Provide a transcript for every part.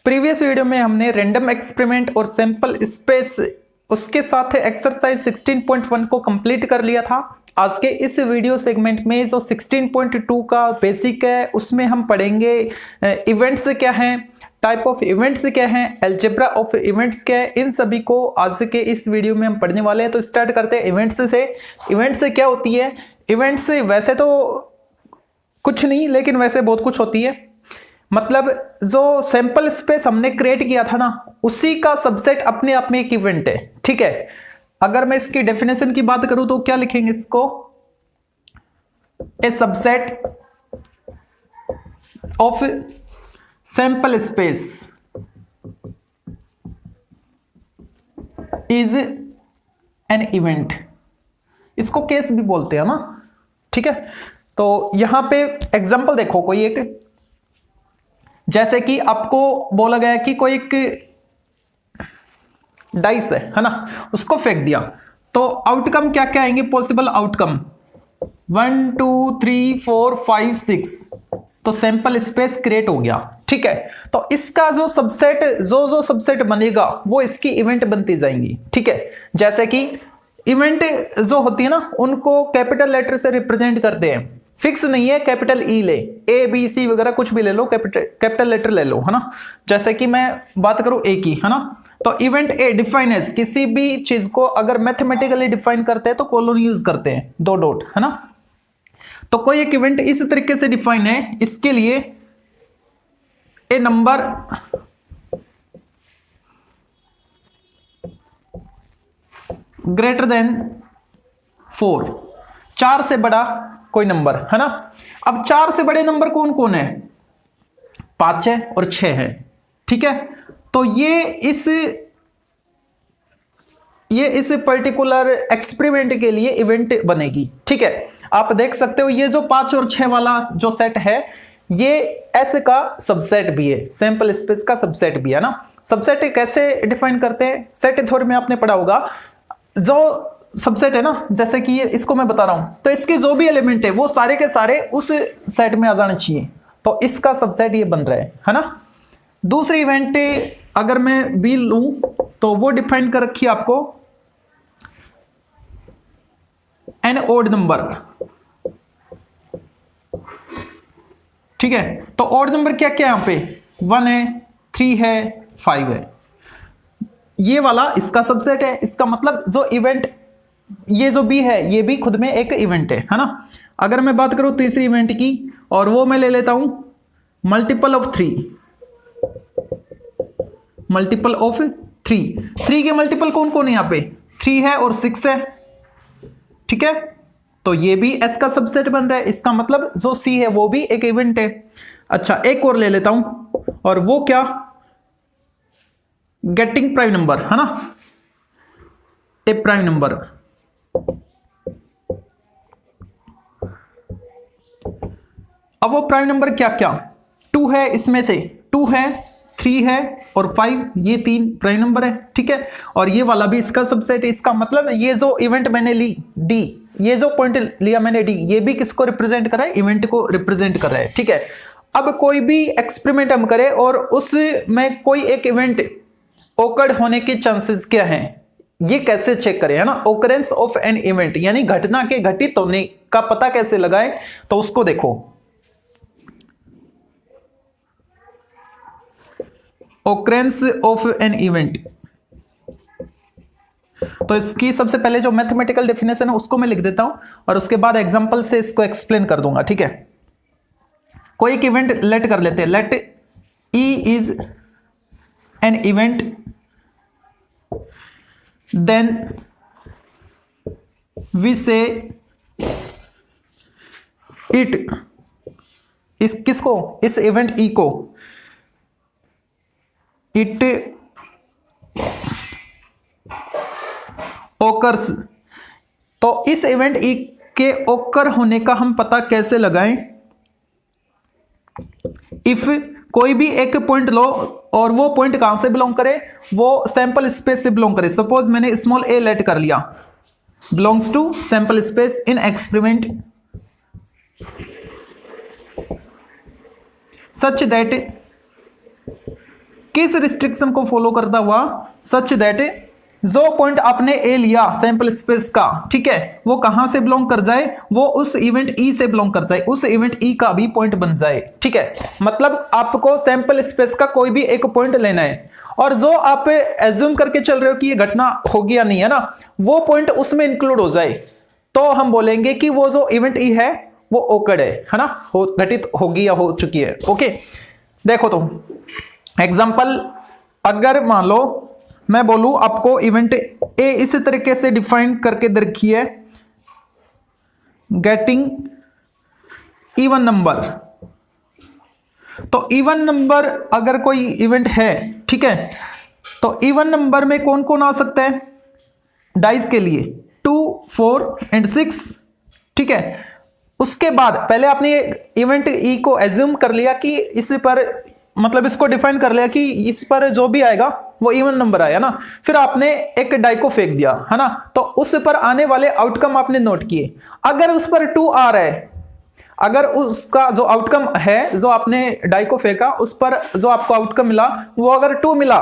Previous video में हमने random experiment और सैंपल स्पेस उसके साथ एक्सरसाइज 16.1 को कंप्लीट कर लिया था। आज के इस वीडियो सेगमेंट में जो 16.2 का बेसिक है उसमें हम पढ़ेंगे इवेंट्स क्या हैं, टाइप ऑफ इवेंट्स क्या हैं, अलजेब्रा ऑफ इवेंट्स क्या है। इन सभी को आज के इस वीडियो में हम पढ़ने वाले हैं। तो स्टार्ट करते हैं इवेंट्स से। इवेंट्स क्या होती है? इवेंट्स वैसे तो कुछ नहीं, लेकिन वैसे बहुत कुछ होती है। मतलब जो सैंपल स्पेस हमने क्रिएट किया था ना, उसी का सबसेट अपने आप में एक इवेंट है। ठीक है, अगर मैं इसकी डेफिनेशन की बात करूं तो क्या लिखेंगे इसको? A subset of sample space is an event. इसको केस भी बोलते हैं ना। ठीक है, तो यहां पे एग्जांपल देखो, कोई एक, जैसे कि आपको बोला गया कि कोई एक डाइस है ना, उसको फेंक दिया, तो आउटकम क्या क्या आएंगे? Possible outcome 1 2 3 4 5 6। तो सैंपल स्पेस क्रिएट हो गया। ठीक है, तो इसका जो सबसेट जो सबसेट बनेगा वो इसकी इवेंट बनती जाएंगी। ठीक है, जैसे कि इवेंट जो होती है ना, उनको कैपिटल लेटर से रिप्रेजेंट करते हैं। फिक्स नहीं है, कैपिटल ई ले, ए बी सी वगैरह कुछ भी ले लो, कैपिटल लेटर ले लो, है ना। जैसे कि मैं बात करूं ए की, है ना, तो इवेंट ए डिफाइन एज, किसी भी चीज को अगर मैथमेटिकली डिफाइन करते हैं तो कोलोन यूज करते हैं, 2 डॉट, है ना। तो कोई एक इवेंट इस तरीके से डिफाइन है, इसके लिए ए नंबर ग्रेटर देन 4, 4 से बड़ा कोई नंबर, है ना। अब 4 से बड़े नंबर कौन कौन है? 5 है और 6 है। ठीक है, तो ये इस पर्टिकुलर एक्सपेरिमेंट के लिए इवेंट बनेगी। ठीक है, आप देख सकते हो ये जो 5 और 6 वाला जो सेट है, ये एस का सबसेट भी है, सैंपल स्पेस का सबसेट भी है ना। सबसेट कैसे डिफाइन करते हैं? सेट थ्योरी में आपने पढ़ा होगा। जो सबसेट है ना, जैसे कि ये, इसको मैं बता रहा हूं, तो इसके जो भी एलिमेंट है वो सारे के सारे उस सेट में आ जाने चाहिए। तो इसका सबसेट ये बन रहा है ना। दूसरी इवेंट अगर मैं बी लूं तो वो डिफाइन कर रखी है आपको एन ओड नंबर। ठीक है, तो ओड नंबर क्या क्या है यहां पे? 1 है, 3 है, 5 है। ये वाला इसका सबसेट है। इसका मतलब जो इवेंट ये जो बी है, ये भी खुद में एक इवेंट है ना। अगर मैं बात करूं तीसरी इवेंट की, और वो मैं ले लेता हूं मल्टीपल ऑफ 3। मल्टीपल ऑफ 3 के मल्टीपल कौन कौन है? यहां पे 3 है और 6 है। ठीक है, तो ये भी एस का सबसेट बन रहा है। इसका मतलब जो सी है वो भी एक इवेंट है। अच्छा, एक और ले लेता हूं, और वो क्या? गेटिंग प्राइम नंबर, है ना, ए प्राइम नंबर। अब वो प्राइम नंबर क्या क्या? 2 है, इसमें से 2 है, 3 है और 5, ये 3 प्राइम नंबर है। ठीक है, और ये वाला भी इसका सबसेट है। इसका मतलब ये जो इवेंट मैंने ली डी, ये जो पॉइंट लिया मैंने डी, ये भी किसको रिप्रेजेंट कर रहा है? इवेंट को रिप्रेजेंट कर रहा है। ठीक है, अब कोई भी एक्सपेरिमेंट हम करें और उसमें कोई एक इवेंट ओकर्ड होने के चांसेस क्या हैं, ये कैसे चेक करें, है ना। ओकरेंस ऑफ एन इवेंट, यानी घटना के घटित होने का पता कैसे लगाएं, तो उसको देखो। ओकरेंस ऑफ एन इवेंट, तो इसकी सबसे पहले जो मैथमेटिकल डेफिनेशन है उसको मैं लिख देता हूं, और उसके बाद एग्जांपल से इसको एक्सप्लेन कर दूंगा। ठीक है, कोई एक इवेंट लेट कर लेते हैं। Let E is an event, then we say it, किसको? इस इवेंट ई को, इट ओकर्स। तो इस इवेंट ई के ओकर होने का हम पता कैसे लगाएं? इफ कोई भी एक पॉइंट लो, और वो पॉइंट कहां से बिलोंग करे? वो सैंपल स्पेस से बिलोंग करे। सपोज मैंने स्मॉल ए लेट कर लिया, belongs to sample space in experiment such that किस रिस्ट्रिक्शन को फॉलो करता हुआ, सच दैट जो पॉइंट आपने ए लिया सैंपल स्पेस का, ठीक है, वो कहां से बिलोंग कर जाए, वो उस इवेंट ई से बिलोंग कर जाए, उस इवेंट ई का भी पॉइंट बन जाए, ठीक है। मतलब आपको सैंपल स्पेस का कोई भी एक पॉइंट लेना है और जो आप एज्यूम करके चल रहे हो कि ये घटना होगी या नहीं, है ना, वो पॉइंट उसमें इंक्लूड हो जाए, तो हम बोलेंगे कि वो जो इवेंट ई है वो ओकर्ड है ना, घटित होगी या हो चुकी है। ओके, देखो तो एग्जाम्पल, अगर मान लो मैं बोलूं आपको इवेंट ए इस तरीके से डिफाइन करके दे रखी है, गेटिंग इवन नंबर। तो इवन नंबर अगर कोई इवेंट है, ठीक है, तो इवन नंबर में कौन कौन आ सकता है डाइस के लिए, 2, 4 एंड 6, ठीक है। उसके बाद पहले आपने इवेंट ई को एज्यूम कर लिया कि इस पर, मतलब इसको डिफाइन कर लिया कि इस पर जो भी आएगा वो इवन नंबर आया ना, फिर आपने एक डाई को फेंक दिया, है ना, तो उस पर आने वाले आउटकम आपने नोट किए। अगर उस पर 2 आ रहा है, अगर उसका जो आउटकम है, जो आपने डाई को फेंका उस पर जो आपको आउटकम मिला वो अगर 2 मिला,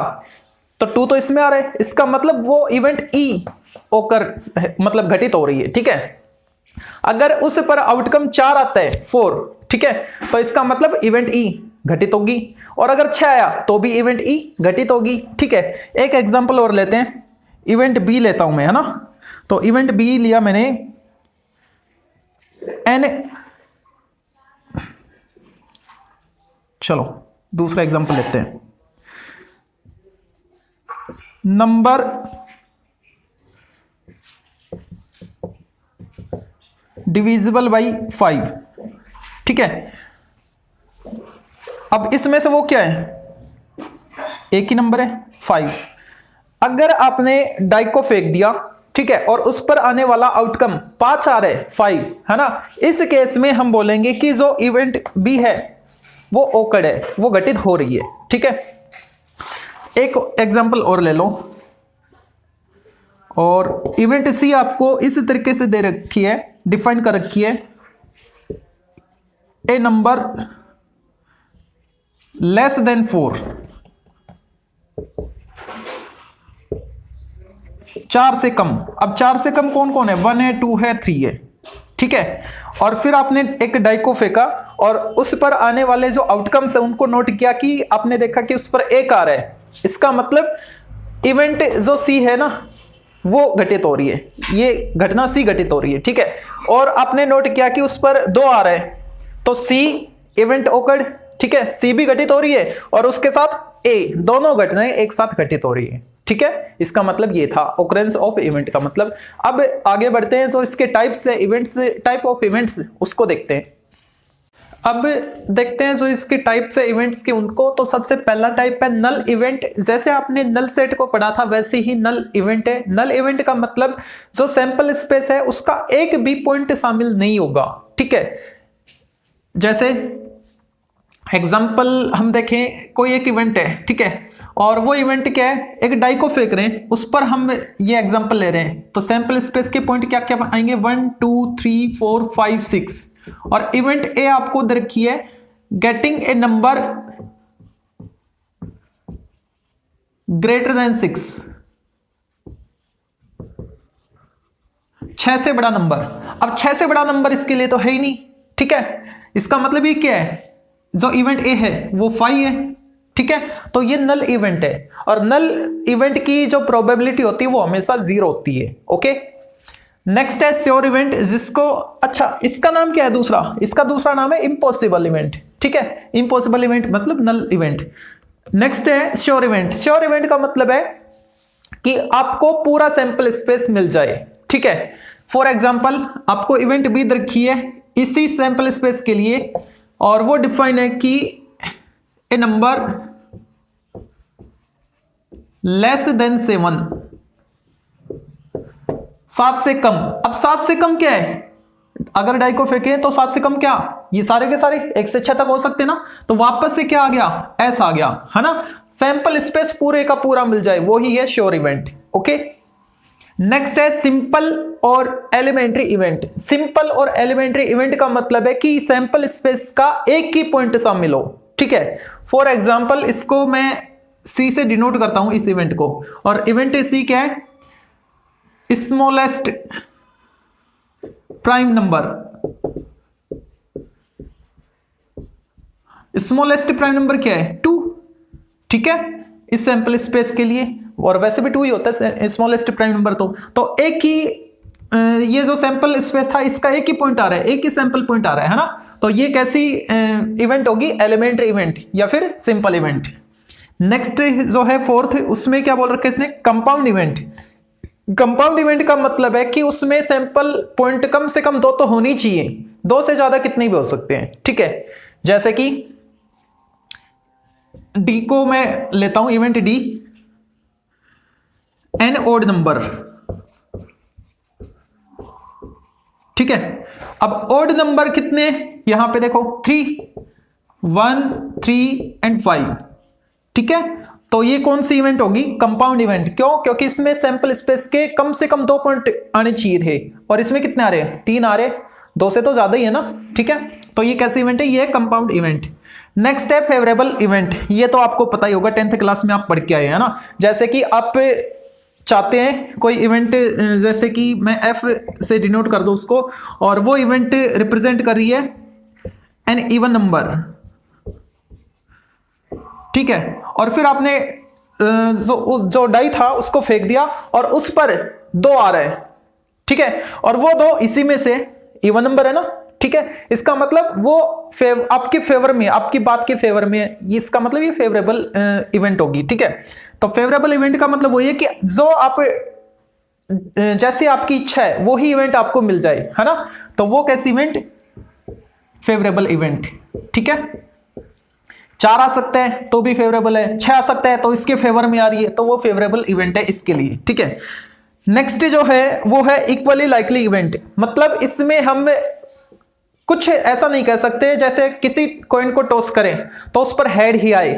तो 2 तो इसमें आ रहा है, इसका मतलब वो इवेंट ई ओकर मतलब घटित हो रही है, ठीक है। अगर उस पर आउटकम 4 आता है, 4, ठीक है, तो इसका मतलब इवेंट ई घटित होगी, और अगर 6 आया तो भी इवेंट ई घटित होगी, ठीक है। एक एग्जांपल और लेते हैं, इवेंट बी लेता हूं मैं, है ना, तो इवेंट बी लिया मैंने, एन, चलो दूसरा एग्जांपल लेते हैं, नंबर डिविजिबल बाई 5, ठीक है। अब इसमें से वो क्या है, एक ही नंबर है 5। अगर आपने डाई को फेंक दिया, ठीक है, और उस पर आने वाला आउटकम 5 आ रहा है, 5, है ना, इस केस में हम बोलेंगे कि जो इवेंट बी है वो ओकर्ड है, वो घटित हो रही है, ठीक है। एक एग्जांपल और ले लो, और इवेंट सी आपको इस तरीके से दे रखी है, डिफाइन कर रखी है, ए नंबर लेस देन 4, 4 से कम। अब 4 से कम कौन कौन है, 1 है, 2 है, 3 है, ठीक है। और फिर आपने एक डाई को फेंका और उस पर आने वाले जो आउटकम्स है उनको नोट किया कि आपने देखा कि उस पर 1 आ रहा है, इसका मतलब इवेंट जो सी है ना वो घटित हो रही है, ये घटना सी घटित हो रही है, ठीक है। और आपने नोट किया कि उस पर 2 आ रहा है, तो सी इवेंट ओकर्ड, ठीक है, सी भी घटित हो रही है और उसके साथ ए, दोनों घटनाएं एक साथ घटित हो रही है, ठीक है। इसका मतलब ये था ओकरेंस ऑफ इवेंट का मतलब। अब आगे बढ़ते हैं, जो इसके टाइप्स है, इवेंट्स, टाइप ऑफ इवेंट्स, उसको देखते हैं। अब देखते हैं जो इसके टाइप्स है इवेंट्स के उनको। तो सबसे पहला टाइप है नल इवेंट। जैसे आपने नल सेट को पढ़ा था वैसे ही नल इवेंट है। नल इवेंट का मतलब जो सैंपल स्पेस है उसका एक भी पॉइंट शामिल नहीं होगा, ठीक है। जैसे एग्जाम्पल हम देखें, कोई एक इवेंट है, ठीक है, और वो इवेंट क्या है, एक डाई को फेंक रहे हैं, उस पर हम ये एग्जाम्पल ले रहे हैं, तो सैंपल स्पेस के पॉइंट क्या क्या आएंगे, 1 2 3 4 5 6। और इवेंट ए आपको दे रखी है getting a number greater than 6, 6 से बड़ा नंबर। अब 6 से बड़ा नंबर इसके लिए तो है ही नहीं, ठीक है। इसका मतलब ये क्या है, जो इवेंट ए है वो 5 है, ठीक है, तो ये नल इवेंट है। और नल इवेंट की जो प्रोबेबिलिटी होती है वो हमेशा 0 होती है, ओके। नेक्स्ट है श्योर इवेंट, जिसको, अच्छा इसका नाम क्या है दूसरा, इसका दूसरा नाम है इम्पॉसिबल इवेंट, ठीक है। इम्पॉसिबल इवेंट मतलब नल इवेंट। नेक्स्ट है श्योर इवेंट। श्योर इवेंट का मतलब है कि आपको पूरा सैंपल स्पेस मिल जाए, ठीक है। फॉर एग्जांपल आपको इवेंट बी रखी है इसी सैंपल स्पेस के लिए, और वो डिफाइन है कि ए नंबर लेस देन 7, 7 से कम। अब 7 से कम क्या है, अगर डाई को फेंके तो 7 से कम क्या, ये सारे के सारे 1 से 6 तक हो सकते ना, तो वापस से क्या आ गया, एस आ गया, है ना। सैंपल स्पेस पूरे का पूरा मिल जाए, वो ही है श्योर इवेंट, ओके। नेक्स्ट है सिंपल और एलिमेंट्री इवेंट। सिंपल और एलिमेंट्री इवेंट का मतलब है कि सैंपल स्पेस का एक ही पॉइंट शामिल हो, ठीक है। फॉर एग्जांपल इसको मैं सी से डिनोट करता हूं इस इवेंट को, और इवेंट सी क्या है? Smallest prime number. Smallest prime number क्या है? 2। ठीक है, इस सैंपल स्पेस के लिए, और वैसे भी 2 ही होता है स्मॉलेस्ट प्राइम नंबर। तो एक ही ये जो सैंपल स्पेस था इसका एक ही पॉइंट आ रहा है, एक ही सैंपल पॉइंट आ रहा है ना। तो ये कैसी इवेंट होगी? एलिमेंट्री इवेंट या फिर सिंपल इवेंट। नेक्स्ट जो है फोर्थ, उसमें क्या बोल रखा है इसने? Compound event. कंपाउंड इवेंट का मतलब है कि उसमें सैंपल पॉइंट कम से कम 2 तो होनी चाहिए, 2 से ज्यादा कितने भी हो सकते हैं। ठीक है, जैसे कि डी को मैं लेता हूं event D, an odd number. ठीक है, अब ओड नंबर कितने? यहां पे देखो 3, 1, 3 एंड 5। ठीक है, तो ये कौन सी इवेंट होगी? Compound event. क्यों? क्योंकि इसमें सैंपल स्पेस के कम से कम 2 पॉइंट आने चाहिए थे, और इसमें कितने आ रहे हैं? 3 आ रहे, 2 से तो ज्यादा ही है ना। ठीक है, तो ये कैसी इवेंट है? ये कंपाउंड इवेंट। नेक्स्ट है फेवरेबल इवेंट। ये तो आपको पता ही होगा, 10th क्लास में आप पढ़ के आए हैं ना। जैसे कि आप चाहते हैं कोई इवेंट, जैसे कि मैं एफ से डिनोट कर दूं उसको, और वो इवेंट रिप्रेजेंट कर रही है एन इवन नंबर। ठीक है, और फिर आपने जो डाई था उसको फेंक दिया, और उस पर 2 आ रहा है। ठीक है, और वो 2 इसी में से इवन नंबर है ना। ठीक है, इसका मतलब वो आपके फेवर में, आपकी बात के फेवर में है, इसका मतलब ये फेवरेबल इवेंट होगी। ठीक है, तो फेवरेबल इवेंट का मतलब वो ये कि जो आप जैसे आपकी इच्छा है वो ही इवेंट आपको मिल जाए, है ना। तो वो कैसी इवेंट? Favourable event. ठीक है, 4 आ सकता है तो भी फेवरेबल है, 6 आ सकता है तो इसके फेवर में आ रही है, तो वो फेवरेबल इवेंट है इसके लिए। ठीक है, नेक्स्ट जो है वो है इक्वली लाइकली इवेंट। मतलब इसमें हम कुछ ऐसा नहीं कह सकते, जैसे किसी कॉइन को टॉस करें तो उस पर हेड ही आए,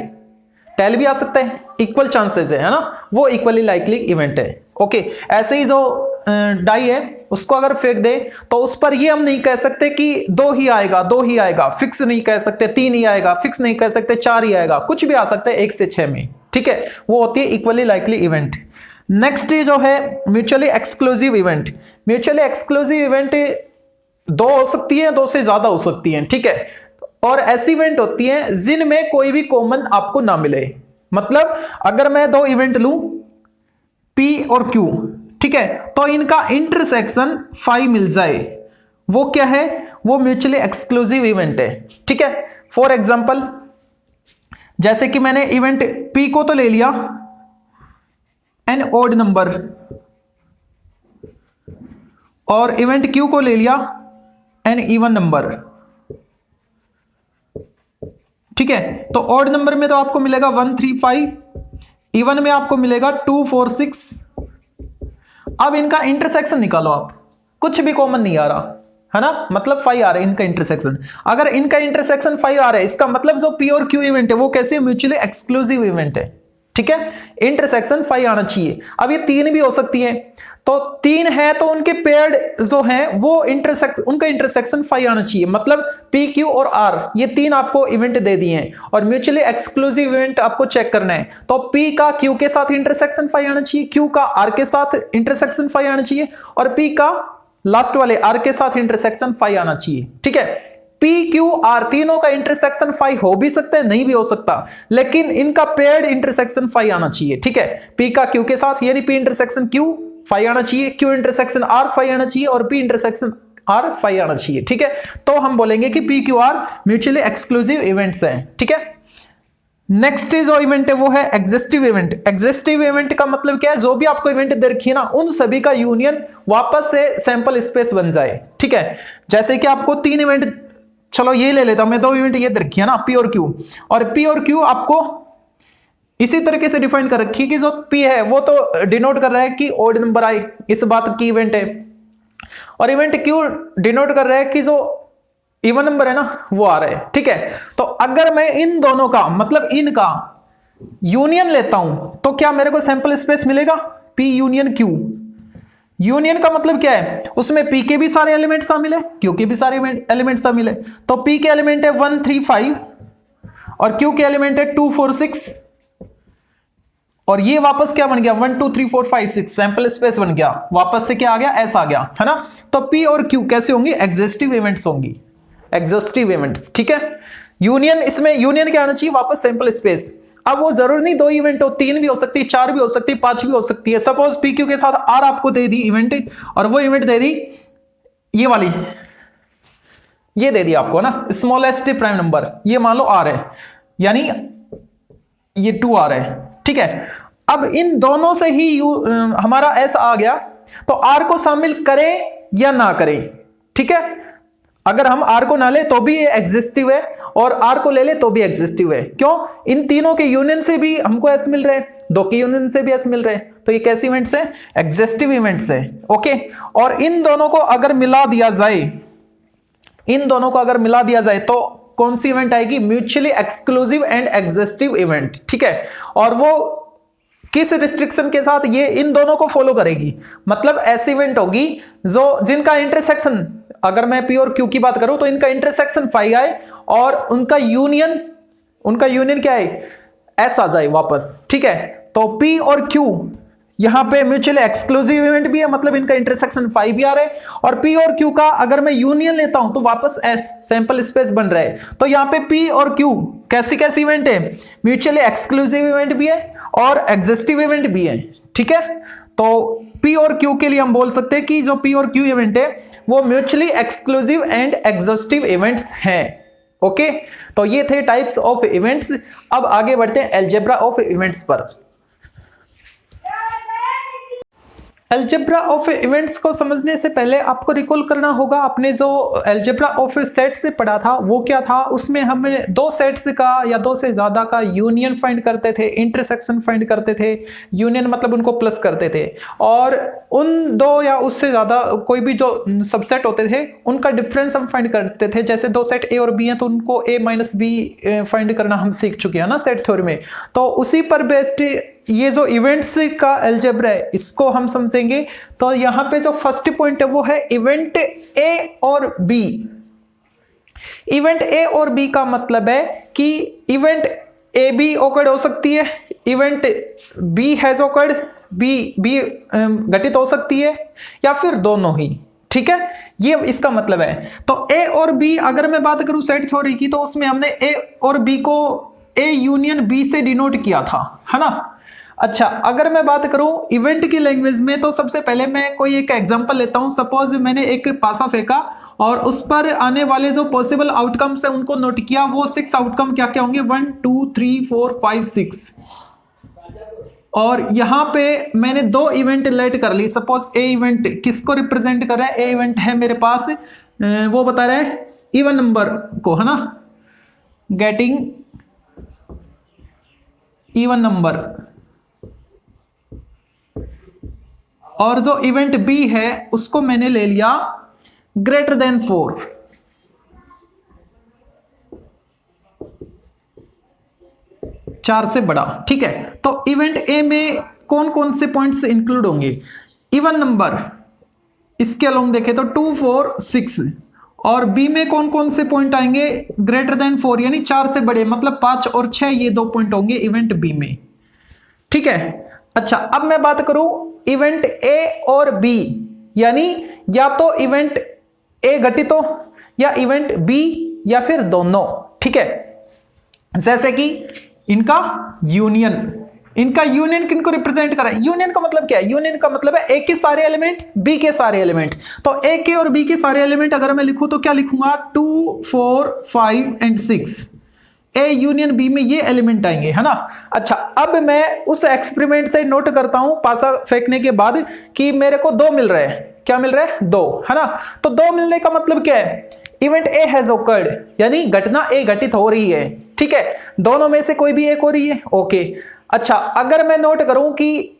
टेल भी आ सकता है, इक्वल चांसेस है ना, वो इक्वली लाइकली इवेंट है। ओके, ऐसे ही जो डाई है उसको अगर फेंक दे तो उस पर ये हम नहीं कह सकते कि 2 ही आएगा, 2 ही आएगा, फिक्स नहीं कह सकते, 3 ही आएगा, फिक्स नहीं कह सकते, 4 ही आएगा, कुछ भी आ सकता है 1 से 6 में। ठीक है, वो होती है इक्वली लाइकली इवेंट। नेक्स्ट जो है mutually exclusive event. Mutually exclusive event 2 हो सकती है, 2 से ज्यादा हो सकती है। ठीक है, और ऐसी इवेंट होती है जिनमें कोई भी कॉमन आपको ना मिले। मतलब अगर मैं 2 इवेंट लूं P और Q, ठीक है, तो इनका इंटरसेक्शन 5 मिल जाए, वो क्या है? वो म्यूचुअली एक्सक्लूसिव इवेंट है। ठीक है, फॉर एग्जांपल जैसे कि मैंने इवेंट P को तो ले लिया एन ओड नंबर, और इवेंट Q को ले लिया एन इवन नंबर। ठीक है, तो ऑड नंबर में तो आपको मिलेगा 1, 3, 5, इवन में आपको मिलेगा 2, 4, 6। अब इनका इंटरसेक्शन निकालो आप, कुछ भी कॉमन नहीं आ रहा है ना, मतलब 5 आ रहा है इनका इंटरसेक्शन। अगर इनका इंटरसेक्शन 5 आ रहा है, इसका मतलब जो P और Q इवेंट है वो कैसे? म्यूचुअली एक्सक्लूसिव इवेंट है। ठीक है, इंटरसेक्शन 5 आना चाहिए। अब ये 3 भी हो सकती है, तो 3 है तो उनके पेयर्ड जो हैं वो उनका इंटरसेक्शन 5 आना चाहिए। मतलब P, Q और R ये 3 आपको इवेंट दे दिए हैं, और म्यूचुअली एक्सक्लूसिव इवेंट आपको चेक करना है। तो P का Q के साथ इंटरसेक्शन 5 आना चाहिए, Q का R के साथ इंटरसेक्शन 5 आना चाहिए, और P का लास्ट वाले R के साथ इंटरसेक्शन 5 आना चाहिए। ठीक है, P, Q, R तीनों का इंटरसेक्शन 5 हो भी सकता है, नहीं भी हो सकता, लेकिन इनका पेयर्ड इंटरसेक्शन 5 आना चाहिए। ठीक है, P का Q के साथ, यानी P इंटरसेक्शन Q 5 आना चाहिए, Q इंटरसेक्शन R 5 आना चाहिए, और P इंटरसेक्शन R 5 आना चाहिए। ठीक है, तो हम बोलेंगे कि P, Q, R mutually exclusive events हैं। ठीक है, नेक्स्ट जो इवेंट है वो है एग्जिस्टिव इवेंट। एग्जिस्टिव इवेंट का मतलब क्या है? जो भी आपको इवेंट दे रखी है ना, उन सभी का यूनियन वापस से सैंपल स्पेस बन जाए। ठीक है, जैसे कि आपको 3 इवेंट, चलो ये ले लेता हूं मैं, 2 इवेंट ये दे रखी है ना, P और Q, और P और Q आपको इसी तरीके से डिफाइन कर रखी है कि जो P है वो तो डिनोट कर रहा है कि ओड नंबर आए, इस बात की इवेंट है, और इवेंट Q डिनोट कर रहा है कि जो इवन नंबर है ना वो आ रहा है। ठीक है, तो अगर मैं इन दोनों का मतलब इनका यूनियन लेता हूं तो क्या मेरे को सैंपल स्पेस मिलेगा? P union Q। यूनियन का मतलब क्या है? उसमें P के भी सारे एलिमेंट शामिल है, Q के भी सारे एलिमेंट शामिल है। तो P के एलिमेंट है 1, 3, 5, और Q के एलिमेंट है 2, 4, 6। और ये वापस क्या बन गया 1 2 3 4 5 6 सैंपल स्पेस बन गया, वापस से क्या आ गया एस आ गया, है ना। तो पी और क्यू कैसे होंगी, एग्जिस्टिव इवेंट्स होंगी, एग्जिस्टिव इवेंट्स, ठीक है। यूनियन, इसमें यूनियन क्या आना चाहिए वापस सैंपल स्पेस। अब वो जरूर नहीं 2 इवेंट हो, 3 भी हो सकती है, 4 भी हो सकती है, 5 भी हो सकती है। सपोज पी क्यू के साथ आर आपको दे दी इवेंट, और वो इवेंट दे दी ये वाली, ये दे दी आपको ना स्मॉलेस्ट प्राइम नंबर, ये मान लो आर है, यानी ये 2 आर है, ठीक है। अब इन दोनों से ही हमारा एस आ गया, तो आर को शामिल करें या ना करें, ठीक है। अगर हम आर को ना ले तो भी ये एग्जिस्टिव है, और आर को ले ले तो भी एग्जिस्टिव है। क्यों, इन तीनों के यूनियन से भी हमको एस मिल रहे हैं, 2 के यूनियन से भी एस मिल रहे हैं, तो ये कैसे इवेंट्स है, एग्जिस्टिव इवेंट्स है, ओके। और इन दोनों को अगर मिला दिया जाए, इन दोनों को अगर मिला दिया जाए तो कौन सी इवेंट आएगी, म्यूचुअली एक्सक्लूसिव एंड एग्जिस्टिव इवेंट, ठीक है। और वो किस रिस्ट्रिक्शन के साथ, ये इन दोनों को फॉलो करेगी, मतलब ऐसी इवेंट होगी जो जिनका इंटरसेक्शन, अगर मैं पी और क्यू की बात करूं तो इनका इंटरसेक्शन फाई आए और उनका यूनियन क्या है, एस आ जाए वापस, ठीक है। तो पी और क्यू यहां पे म्यूचुअली एक्सक्लूसिव इवेंट भी है, मतलब इनका इंटरसेक्शन फाई भी आ रहा है, और पी और क्यू का अगर मैं यूनियन लेता हूं तो वापस एस सैंपल स्पेस बन रहा है। तो यहां पे पी और क्यू कैसी कैसी इवेंट है, म्यूचुअली एक्सक्लूसिव इवेंट भी है और एग्जिस्टिव इवेंट भी है, ठीक है। तो पी और क्यू के लिए हम बोल सकते हैं कि जो पी और क्यू इवेंट है वो mutually exclusive and exhaustive events हैं, ओके। तो ये थे टाइप्स ऑफ इवेंट्स। अब आगे बढ़ते हैं अलजेब्रा ऑफ इवेंट्स पर। अलजेब्रा ऑफ इवेंट्स को समझने से पहले आपको रिकॉल करना होगा आपने जो अलजेब्रा ऑफ सेट से पढ़ा था वो क्या था। उसमें हमने 2 सेट्स का या 2 से ज्यादा का यूनियन फाइंड करते थे, इंटरसेक्शन फाइंड करते थे। यूनियन मतलब उनको प्लस करते थे, और उन 2 या उससे ज्यादा कोई भी जो सबसेट होते थे उनका डिफरेंस हम फाइंड करते थे। जैसे 2 सेट ए और बी हैं तो उनको ए माइनस बी फाइंड करना हम सीख चुके हैं ना सेट थ्योरी में। तो उसी पर बेस्ड ये जो इवेंट्स का अलजेब्रा है इसको हम समझेंगे। तो यहां पे जो फर्स्ट पॉइंट है वो है इवेंट ए और बी। इवेंट ए और बी का मतलब है कि इवेंट ए बी ओकर्ड हो सकती है, event B has occurred, B घटित हो सकती है, या फिर दोनों ही, ठीक है। ये इसका मतलब है। तो ए और बी अगर मैं बात करूं सेट थ्योरी की, तो उसमें हमने ए और बी को ए यूनियन बी से डिनोट किया था, है ना। अच्छा, अगर मैं बात करूं इवेंट की लैंग्वेज में, तो सबसे पहले मैं कोई एक एग्जांपल लेता हूं। सपोज मैंने एक पासा फेंका और उस पर आने वाले जो पॉसिबल आउटकम्स है उनको नोट किया। वो 6 आउटकम क्या क्या होंगे, 1 2 3 4 5 6। और यहां पे मैंने 2 इवेंट लेट कर ली। सपोज ए इवेंट किसको रिप्रेजेंट कर रहा है, ए इवेंट है मेरे पास, वो बता रहा है इवन नंबर को, है ना, गेटिंग इवन नंबर। और जो इवेंट बी है उसको मैंने ले लिया ग्रेटर देन 4। चार से बड़ा, ठीक है। तो इवेंट ए में कौन कौन से पॉइंट्स इंक्लूड होंगे, इवन नंबर, इसके अलोंग देखें तो 2 4 6। और बी में कौन कौन से पॉइंट आएंगे, ग्रेटर देन 4 यानी 4 से बड़े, मतलब 5 और 6 ये 2 पॉइंट होंगे इवेंट बी में, ठीक है। अच्छा, अब मैं बात करूं इवेंट ए और बी, यानी या तो इवेंट ए घटित हो या इवेंट बी या फिर दोनों, ठीक है। जैसे कि इनका यूनियन किनको रिप्रेजेंट कर रहा है, यूनियन का मतलब क्या है, यूनियन का मतलब है ए के सारे एलिमेंट, बी के सारे एलिमेंट। तो ए के और बी के सारे एलिमेंट अगर मैं लिखूं तो क्या लिखूंगा, 2 4 5 एंड 6। ए यूनियन बी में ये एलिमेंट आएंगे, है ना। अच्छा, अब मैं उस एक्सपेरिमेंट से नोट करता हूं पासा फेंकने के बाद कि मेरे को 2 मिल रहे हैं। क्या मिल रहा है, 2, है ना। तो 2 मिलने का मतलब क्या है, इवेंट ए हैज ओकर्ड, यानी घटना ए घटित हो रही है, ठीक है। दोनों में से कोई भी एक हो रही है, ओके। अच्छा, अगर मैं नोट करूं कि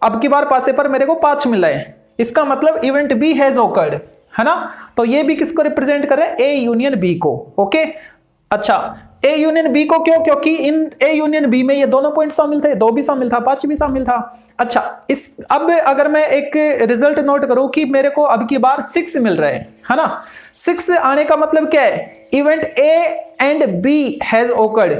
अब की बार पासे पर मेरे को 5 मिला है, इसका मतलब इवेंट बी हैज ओकर्ड, है ना। तो ये भी किसको रिप्रेजेंट कर रहा है, ए यूनियन बी को, ओके। अच्छा, ए यूनियन बी को क्यों, क्योंकि इन ए यूनियन बी में ये दोनों पॉइंट शामिल थे, 2 भी शामिल था, 5 भी शामिल था। अच्छा, अब अगर मैं एक रिजल्ट नोट करूं कि मेरे को अब की बार 6 मिल रहा है ना। 6 आने का मतलब क्या है, event A and B has occurred,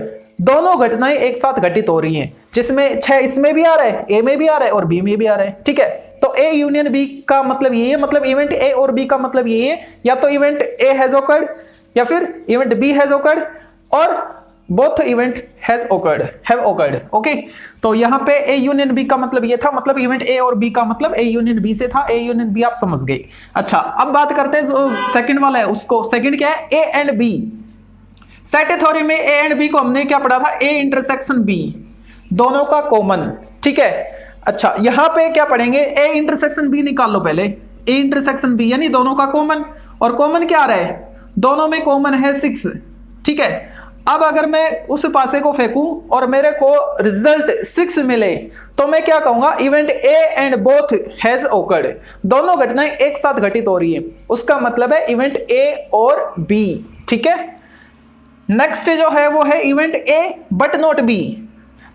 दोनों घटनाएं एक साथ घटित हो रही हैं, जिसमें 6 इसमें भी आ रहा है, ए में भी आ रहा है और बी में भी आ रहा है। ठीक है, तो ए यूनियन बी का मतलब ये है, मतलब इवेंट ए और बी का मतलब ये है, या तो इवेंट ए हैज ऑकर्ड या फिर इवेंट बी हैज ऑकर्ड और both event has awkward, have awkward. Okay, तो यहां पे ए यूनियन बी का मतलब ये था, मतलब इवेंट ए और बी का मतलब ए यूनियन बी से था, ए यूनियन बी आप समझ गए। अच्छा, अब बात करते हैं जो सेकंड वाला है उसको। सेकंड क्या है? A and B. Set theory में ए एंड बी को हमने क्या पढ़ा था? ए इंटरसेक्शन बी, दोनों का कॉमन। ठीक है, अच्छा यहां पे क्या पढ़ेंगे? ए इंटरसेक्शन बी निकाल लो पहले, ए इंटरसेक्शन बी यानी दोनों का कॉमन, और कॉमन क्या आ रहा है? दोनों में कॉमन है 6। ठीक है, अब अगर मैं उस पासे को फेंकूं और मेरे को रिजल्ट 6 मिले तो मैं क्या कहूंगा? Event A and both has awkward, दोनों घटनाएं एक साथ घटित हो रही है, उसका मतलब है इवेंट ए और बी। ठीक है, नेक्स्ट जो है वो है event A but not be.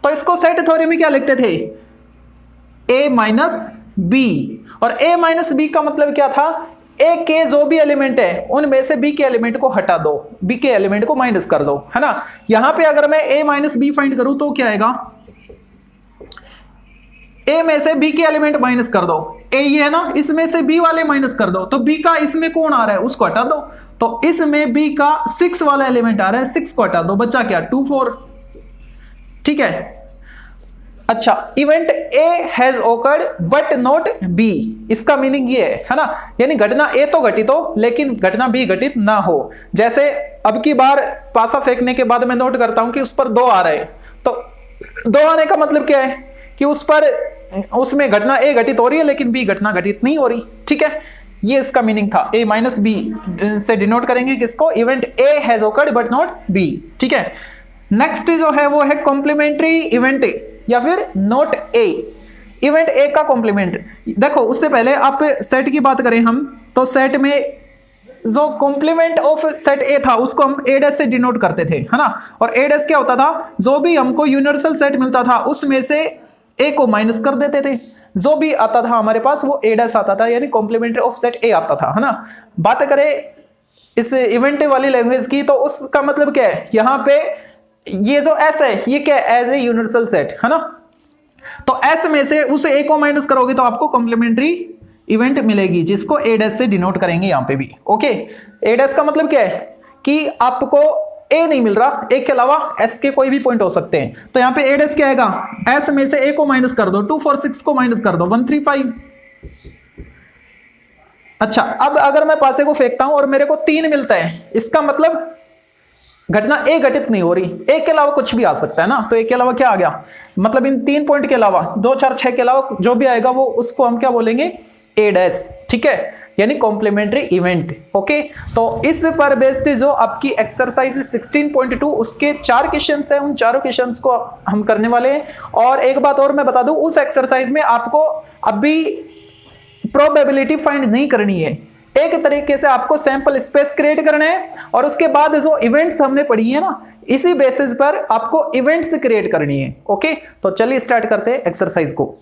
तो इसको सेट थ्योरी में क्या लिखते थे? ए माइनस बी, और ए माइनस बी का मतलब क्या था? ए के जो भी एलिमेंट है उनमें से बी के एलिमेंट को हटा दो, बी के एलिमेंट को माइनस कर दो, है ना। यहां पे अगर मैं ए माइनस बी फाइंड करूं तो क्या आएगा? ए में से बी के एलिमेंट माइनस कर दो, ए ये है ना, इसमें से बी वाले माइनस कर दो, तो बी का इसमें कौन आ रहा है उसको हटा दो, तो इसमें बी का 6 वाला एलिमेंट आ रहा है, 6 को हटा दो, बचा क्या? 2 4। ठीक है, अच्छा event A has awkward but not be, इसका मीनिंग ये है ना, यानी घटना ए तो घटित हो लेकिन घटना बी घटित ना हो। जैसे अब की बार पासा फेंकने के बाद मैं नोट करता हूं कि उस पर 2 आ रहे हैं, तो 2 आने का मतलब क्या है? कि उस पर उसमें घटना ए घटित हो रही है लेकिन बी घटना घटित नहीं हो रही। ठीक है, ये इसका मीनिंग था। ए माइनस बी से डिनोट करेंगे किसको? Event A has awkward but not be. ठीक है, नेक्स्ट जो है वो है कॉम्प्लीमेंट्री इवेंट या फिर नॉट ए। इवेंट ए का कॉम्प्लीमेंट, देखो उससे पहले आप सेट की बात करें हम, तो सेट में जो कॉम्प्लीमेंट ऑफ सेट ए था उसको हम ए डैश से डिनोट करते थे, है ना। और ए डैश क्या होता था? जो भी हमको यूनिवर्सल सेट मिलता था उसमें से ए को माइनस कर देते थे, जो भी आता था हमारे पास वो ए डैश आता था, यानी कॉम्प्लीमेंट्री ऑफ सेट ए आता था, है ना। बात करें इस इवेंट वाली लैंग्वेज की तो उसका मतलब क्या है? यहां पे ये जो एस है ये क्या है? एज ए यूनिवर्सल सेट, है ना। तो एस में से उस ए को माइनस करोगे तो आपको कॉम्प्लीमेंट्री इवेंट मिलेगी, जिसको ए डैश से डिनोट करेंगे यहां पे भी। ओके, ए डैश का मतलब क्या है? कि आपको ए नहीं मिल रहा, ए के अलावा एस के कोई भी पॉइंट हो सकते हैं, तो यहां पे ए डैश क्या आएगा? एस में से ए को माइनस कर दो, 2 4 6 को माइनस कर दो, 1 3 5। अच्छा, अब अगर मैं पासे को फेंकता हूं और मेरे को 3 मिलता है, इसका मतलब घटना ए घटित नहीं हो रही, ए के अलावा कुछ भी आ सकता है ना। तो ए के अलावा क्या आ गया? मतलब इन 3 पॉइंट के अलावा 2 4 6 के अलावा जो भी आएगा वो उसको हम क्या बोलेंगे? ए डैश। ठीक है, यानी कॉम्प्लीमेंट्री इवेंट। ओके, तो इस पर बेस्ड जो आपकी एक्सरसाइज 16.2 उसके 4 क्वेश्चंस हैं, उन चारों क्वेश्चंस को हम करने वाले हैं। और एक बात और मैं बता दूं, उस एक्सरसाइज में आपको अभी प्रोबेबिलिटी फाइंड नहीं करनी है, एक तरीके से आपको सैंपल स्पेस क्रिएट करना है और उसके बाद जो इवेंट्स हमने पढ़ी है ना, इसी बेसिस पर आपको इवेंट्स क्रिएट करनी है। ओके, तो चलिए स्टार्ट करते हैं एक्सरसाइज को।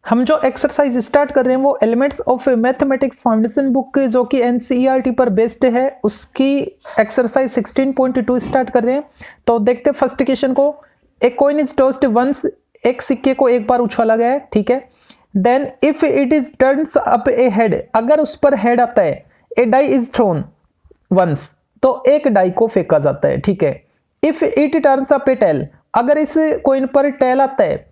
हम जो एक्सरसाइज स्टार्ट कर रहे हैं वो elements of mathematics foundation book जो कि एनसीईआरटी पर बेस्ड है, उसकी एक्सरसाइज 16.2 स्टार्ट कर रहे हैं। तो देखते हैं फर्स्ट क्वेश्चन को। एक कॉइन इज टॉस्ड वंस, एक सिक्के को एक बार उछाला गया है। ठीक है, then if it is turns up a head, अगर उस पर हेड आता है, a die is thrown once, तो एक डाई को फेंका जाता है। ठीक है, if it turns up a tail, अगर इस कॉइन पर टेल आता है,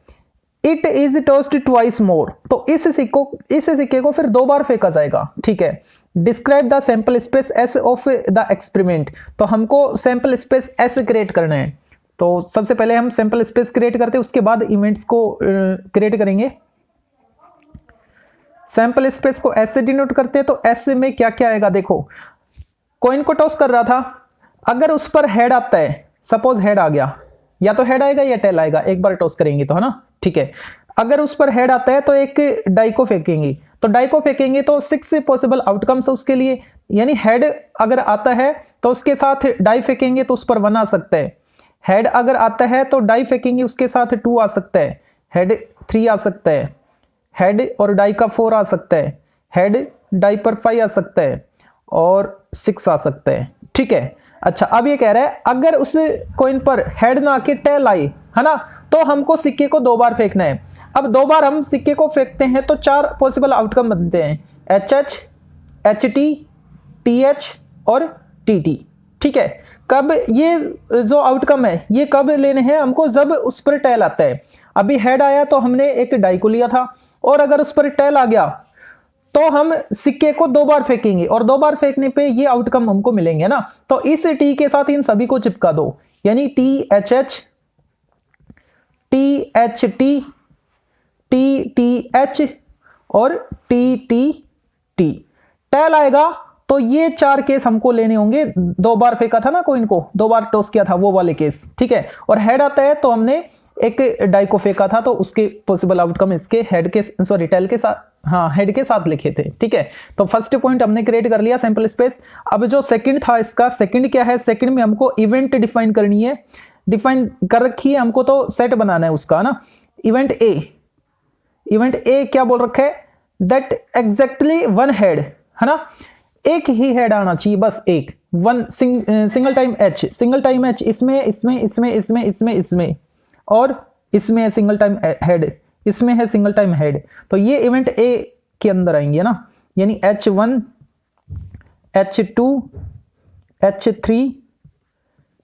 it is tossed twice more, तो इस सिक्के को फिर 2 बार फेंका जाएगा। ठीक है, describe the sample space S of the experiment, तो हमको सैंपल स्पेस एस क्रिएट करना है। तो सबसे पहले हम सैंपल स्पेस क्रिएट करते हैं, उसके बाद इवेंट्स को क्रिएट करेंगे। सैंपल स्पेस को एस से डिनोट करते हैं, तो एस में क्या क्या आएगा? देखो, कॉइन को टॉस कर रहा था, अगर उस पर हेड आता है, सपोज हेड आ गया, या तो हेड आएगा या टेल आएगा, एक बार टॉस करेंगे तो, है ना। ठीक है, अगर उस पर हेड आता है तो एक डाई को फेंकेंगे, तो डाई को फेंकेंगे तो 6 पॉसिबल आउटकम्स उसके लिए, यानी हेड अगर आता है तो उसके साथ डाई फेंकेंगे तो उस पर 1 आ सकता है, हेड अगर आता है तो डाई फेंकेंगे उसके साथ 2 आ सकता है, हेड 3 आ सकता है, हेड और डाई का 4 आ सकता है, हेड डाई पर 5 आ सकता है और 6 आ सकता है। ठीक है। अच्छा, अब ये कह रहा है अगर उस कॉइन पर हेड ना आके टेल आए, है ना, तो हमको सिक्के को 2 बार फेंकना है। अब 2 बार हम सिक्के को फेंकते हैं तो 4 पॉसिबल आउटकम बनते हैं, HH, HT, TH और TT। ठीक है, कब ये जो आउटकम है ये कब लेने हैं हमको, जब उस पर टेल आता है। अभी हेड आया तो हमने एक डाई को लिया था, और अगर उस पर टेल आ गया तो हम सिक्के को 2 बार फेंकेंगे, और 2 बार फेंकने पे ये आउटकम हमको मिलेंगे ना। तो इस टी के साथ इन सभी को चिपका दो, यानी THH, THT, TTH और TTT। टेल आएगा तो ये 4 केस हमको लेने होंगे। 2 बार फेंका था ना कोइन को, 2 बार टॉस किया था, वो वाले केस। ठीक है, और हेड आता है तो हमने एक डाई को फेंका था, तो उसके पॉसिबल आउटकम इसके हेड के, सॉरी टेल के साथ, हाँ हेड के साथ लिखे थे। ठीक है, तो फर्स्ट पॉइंट हमने क्रिएट कर लिया, सैंपल स्पेस। अब जो सेकंड था इसका, सेकंड क्या है, सेकंड में हमको इवेंट डिफाइन करनी है, डिफाइन कर रखी है हमको, तो सेट बनाना है उसका ना। इवेंट ए क्या बोल रखा है, दैट एग्जैक्टली 1 हेड, है ना, एक ही हेड आना चाहिए, बस एक, 1 single time H, single time H इसमें इसमें इसमें इसमें इसमें इसमें और इसमें है सिंगल टाइम हेड, इसमें है सिंगल टाइम हेड। तो ये इवेंट ए के अंदर आएंगे ना, यानी H1, H2, H3,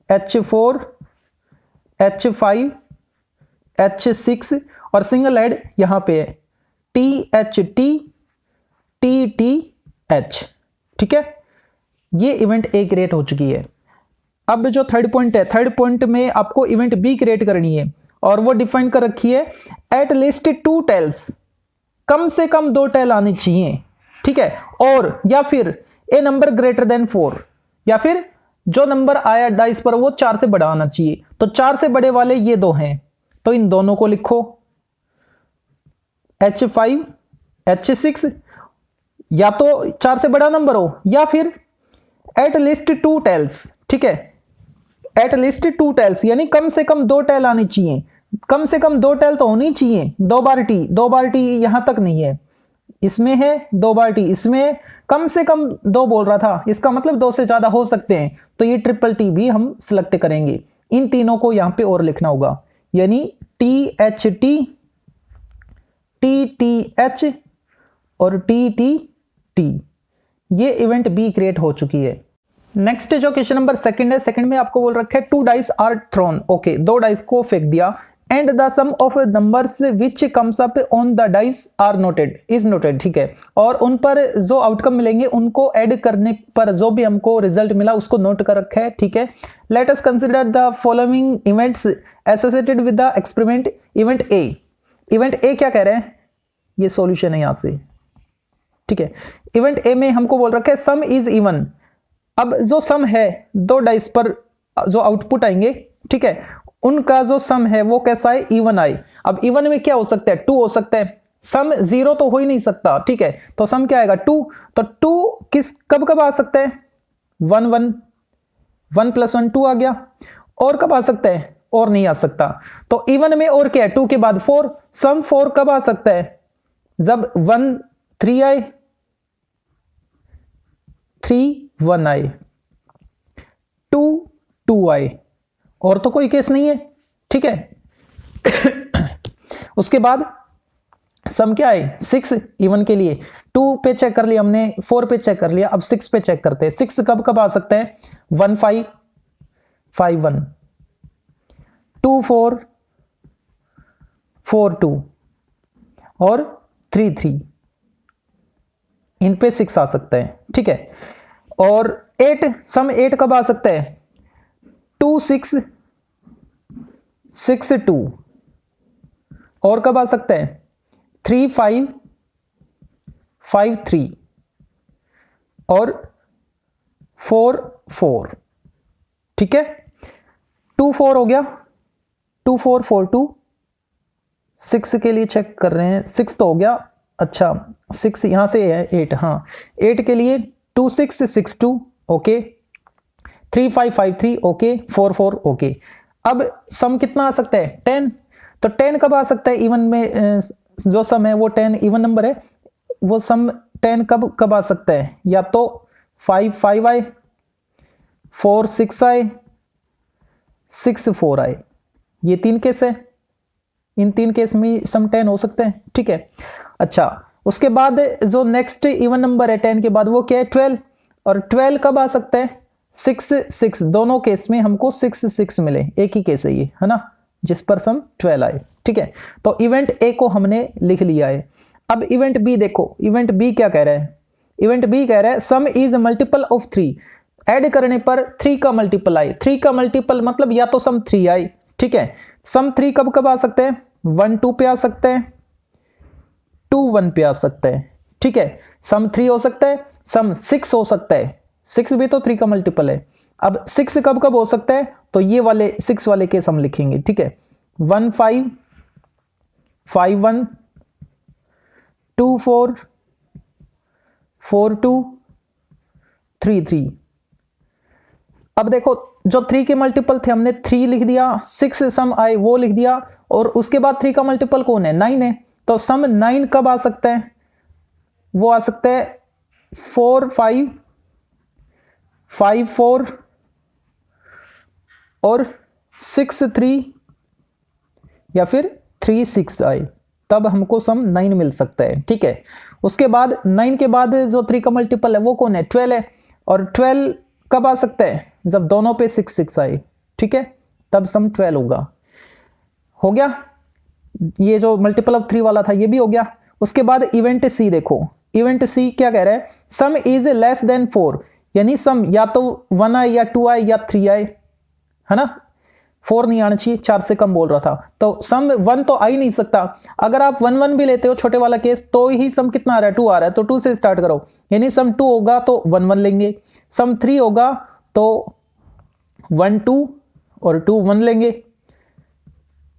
H4, H5, H6 और सिंगल हेड यहां पे है THT, TTH। ठीक है, ये इवेंट ए क्रिएट हो चुकी है। अब जो थर्ड पॉइंट है, थर्ड पॉइंट में आपको इवेंट बी क्रिएट करनी है, और वो डिफाइन कर रखी है एट लीस्ट 2 टेल्स, कम से कम 2 टेल आनी चाहिए। ठीक है, और या फिर ए नंबर ग्रेटर देन 4, या फिर जो नंबर आया डाइस पर वो 4 से बड़ा आना चाहिए। तो 4 से बड़े वाले ये 2 हैं, तो इन दोनों को लिखो, H5, H6, या तो 4 से बड़ा नंबर हो, या फिर एट लीस्ट 2 टेल्स। ठीक है, एट लीस्ट 2 टेल्स यानी कम से कम 2 टेल आनी चाहिए, कम से कम 2 टेल तो होनी चाहिए। 2 बार टी यहां तक नहीं है, इसमें है 2 बार टी, इसमें कम से कम 2 बोल रहा था, इसका मतलब 2 से ज्यादा हो सकते हैं, तो ये ट्रिपल टी भी हम सिलेक्ट करेंगे। इन तीनों को यहां पे और लिखना होगा, यानी THT, TTH और TTT। ये इवेंट बी क्रिएट हो चुकी है। नेक्स्ट जो क्वेश्चन नंबर सेकंड है, सेकंड में आपको बोल रखा है 2 dice are thrown. Okay, 2 dice को फेंक दिया, and the sum of numbers which comes up on the dice are noted, is noted. ठीक है, और उन पर जो आउटकम मिलेंगे उनको ऐड करने पर जो भी हमको रिजल्ट मिला उसको नोट कर रखा है। ठीक है, let us consider the following events associated with the experiment. Event A, event A क्या कह रहे हैं, ये सॉल्यूशन है यहां से। ठीक है, इवेंट ए में हमको बोल रखा है सम इज इवन। अब जो सम है 2 डाइस पर जो आउटपुट आएंगे, ठीक है, उनका जो सम है वो कैसा है, इवन आए। अब इवन में क्या हो सकता है, 2 हो सकता है, सम 0 तो हो ही नहीं सकता। ठीक है, तो सम क्या आएगा, 2। तो 2 किस कब कब आ सकता है, 1 1 1 + 1 2 आ गया। और कब आ सकता है, और नहीं आ सकता। तो इवन में और क्या है, 2 के बाद 4, सम 4 कब आ सकता है, जब 1 3 आए, 3 1 आए, 2 2 आए, और तो कोई केस नहीं है। ठीक है उसके बाद सम क्या है, 6 इवन के लिए। 2 पे चेक कर लिया हमने, 4 पे चेक कर लिया, अब 6 पे चेक करते हैं। 6 कब कब आ सकता है, 1 5 5 1, 2 4 4 2 और 3 3, इन पे 6 आ सकता है। ठीक है, और 8, सम 8 कब आ सकता है, 2 6 6 2, और कब आ सकता है, 3 5 5 3 और 4 4। ठीक है, 2 4 हो गया, 2 4 4 2। 6 के लिए चेक कर रहे हैं, 6 तो हो गया। अच्छा, 6 यहां से है 8, हाँ 8 के लिए 2 6 6 2, ओके, 3 5 5 3, ओके, 4 4, ओके। अब सम कितना आ सकता है, 10। तो 10 कब आ सकता है, इवन में जो सम है वो 10 इवन नंबर है, वो सम 10 कब कब आ सकता है, या तो 5 5 आए, 4 6 आए, 6 4 आए, ये 3 केस है, इन 3 केस में सम 10 हो सकते हैं, ठीक है। अच्छा, उसके बाद जो नेक्स्ट इवन नंबर है 10 के बाद वो क्या है 12, और 12 कब आ सकता है 6 6, दोनों केस में हमको 6 6 मिले, एक ही केस है ये, है ना, जिस पर सम 12 आए, ठीक है। तो इवेंट ए को हमने लिख लिया है। अब इवेंट बी देखो, इवेंट बी क्या कह रहा है, इवेंट बी कह रहा है सम इज मल्टीपल ऑफ 3, ऐड करने पर 3 का मल्टीपल आए, 3 का मल्टीपल मतलब या तो सम 3 आए, ठीक है। सम 3 कब कब आ सकते हैं, 1 2 पे आ सकते हैं, 2 1 पे आ सकते हैं, ठीक है। सम 3 हो सकता है, सम 6 हो सकता है, 6 भी तो 3 का मल्टीपल है। अब 6 कब कब हो सकता है, तो ये वाले 6 वाले केस हम लिखेंगे, ठीक है। 1 5 5 1 2 4 4 2 3 3। अब देखो जो 3 के मल्टीपल थे हमने 3 लिख दिया, 6 सम आए वो लिख दिया, और उसके बाद 3 का मल्टीपल कौन है 9 है, तो सम 9 कब आ सकता है, वो आ सकता है 4 5 5 4 और 6 3 या फिर 3 6 आए, तब हमको सम 9 मिल सकता है, ठीक है। उसके बाद 9 के बाद जो 3 का मल्टीपल है वो कौन है 12 है, और 12 कब आ सकता है जब दोनों पे 6 6 आए, ठीक है, तब सम 12 होगा। हो गया, ये जो मल्टीपल ऑफ 3 वाला था ये भी हो गया। उसके बाद इवेंट सी देखो, इवेंट सी क्या कह रहा है, सम इज लेस देन 4, यानी सम या तो 1 आए या 2 आए या 3 आए, है ना, 4 नहीं आना चाहिए, 4 से कम बोल रहा था, तो सम 1 तो आ ही नहीं सकता। अगर आप 1 1 भी लेते हो छोटे वाला केस, तो ही सम कितना आ रहा है 2 आ रहा है, तो 2 से स्टार्ट करो, यानी सम 2 होगा तो 1 1 लेंगे, सम 3 होगा तो 1 2 और 2 1 लेंगे।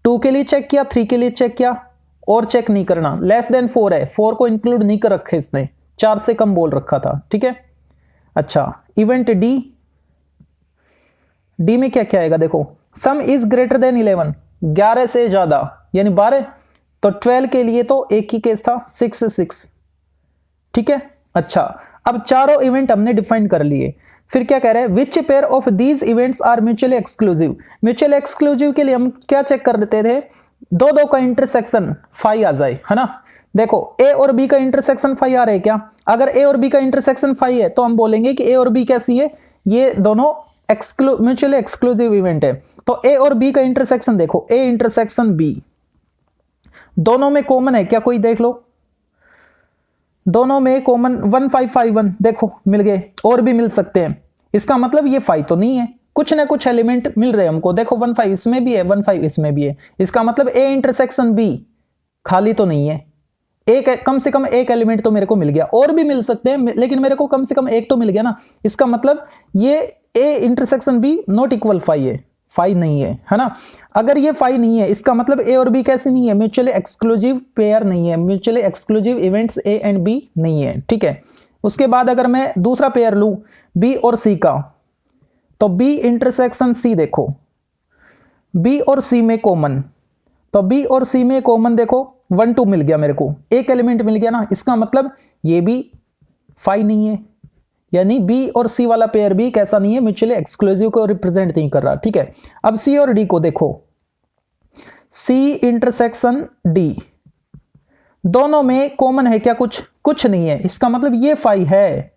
2 के लिए चेक किया, 3 के लिए चेक किया, और चेक नहीं करना, लेस देन 4 है, 4 को इंक्लूड नहीं कर रखे इसने, 4 से कम बोल रखा था, ठीक है। अच्छा, इवेंट डी, डी में क्या क्या आएगा देखो, सम इज ग्रेटर देन 11, 11 से ज्यादा यानी 12, तो 12 के लिए तो एक ही केस था 6 6, ठीक है। अच्छा, अब चारों इवेंट हमने डिफाइन कर लिए, फिर क्या कह रहे हैं, which pair of these events are mutually exclusive. Mutually exclusive के लिए हम क्या चेक कर देते थे, दो दो का इंटरसेक्शन 5 आ जाए, है ना। देखो ए और बी का इंटरसेक्शन 5 आ रहा है क्या, अगर ए और बी का इंटरसेक्शन 5 है तो हम बोलेंगे कि ए और बी कैसी है, ये दोनों म्यूचुअली एक्सक्लूसिव इवेंट है। तो ए और बी का इंटरसेक्शन देखो, ए इंटरसेक्शन बी, दोनों में कॉमन है क्या, कोई देख लो, दोनों में कॉमन 1 5 5 1 देखो मिल गए, और भी मिल सकते हैं, इसका मतलब ये 5 तो नहीं है, कुछ ना कुछ एलिमेंट मिल रहे हैं हमको, देखो 1 5 इसमें भी है, 1 5 इसमें भी है, इसका मतलब ए इंटरसेक्शन बी खाली तो नहीं है, एक कम से कम एक एलिमेंट तो मेरे को मिल गया, और भी मिल सकते हैं लेकिन मेरे को कम से कम एक तो मिल गया ना, इसका मतलब ये A intersection B not equal 5 है, 5 नहीं है, है ना। अगर ये 5 नहीं है, इसका मतलब ए और बी कैसे नहीं है, म्यूचुअली एक्सक्लूसिव पेयर नहीं है, mutually exclusive events A and B नहीं है, ठीक है। उसके बाद अगर मैं दूसरा पेयर लूं बी और सी का, तो बी इंटरसेक्शन सी देखो, बी और सी में कॉमन, तो बी और सी में कॉमन देखो 1 2 मिल गया मेरे को, एक एलिमेंट मिल गया ना, इसका मतलब ये भी 5 नहीं है, यानी बी और सी वाला पेयर भी कैसा नहीं है, म्यूचुअली एक्सक्लूसिव को रिप्रेजेंट नहीं कर रहा, ठीक है। अब सी और डी को देखो, सी इंटरसेक्शन डी, दोनों में कॉमन है क्या, कुछ कुछ नहीं है, इसका मतलब ये 5 है,